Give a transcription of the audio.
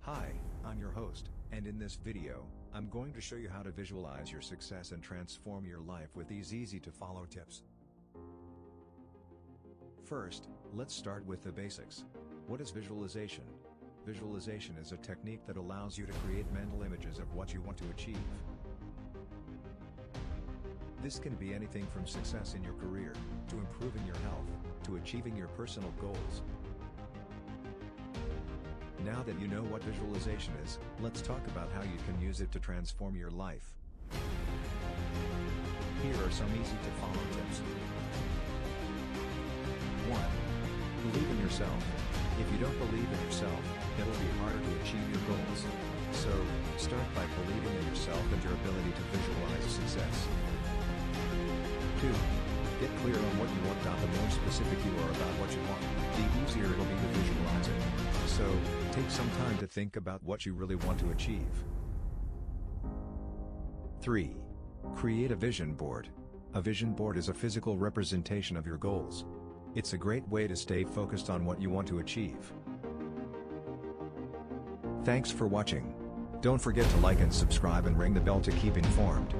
Hi, I'm your host, and in this video, I'm going to show you how to visualize your success and transform your life with these easy-to-follow tips. First, let's start with the basics. What is visualization? Visualization is a technique that allows you to create mental images of what you want to achieve. This can be anything from success in your career, to improving your health, to achieving your personal goals. Now that you know what visualization is, let's talk about how you can use it to transform your life. Here are some easy-to-follow tips. 1. Believe in yourself. If you don't believe in yourself, it'll be harder to achieve your goals. So, start by believing in yourself and your ability to visualize success. 2. Get clear on what you want. The more specific you are about what you want, the easier it'll be to visualize it. So, take some time to think about what you really want to achieve. 3. Create a vision board. A vision board is a physical representation of your goals. It's a great way to stay focused on what you want to achieve. Thanks for watching. Don't forget to like and subscribe and ring the bell to keep informed.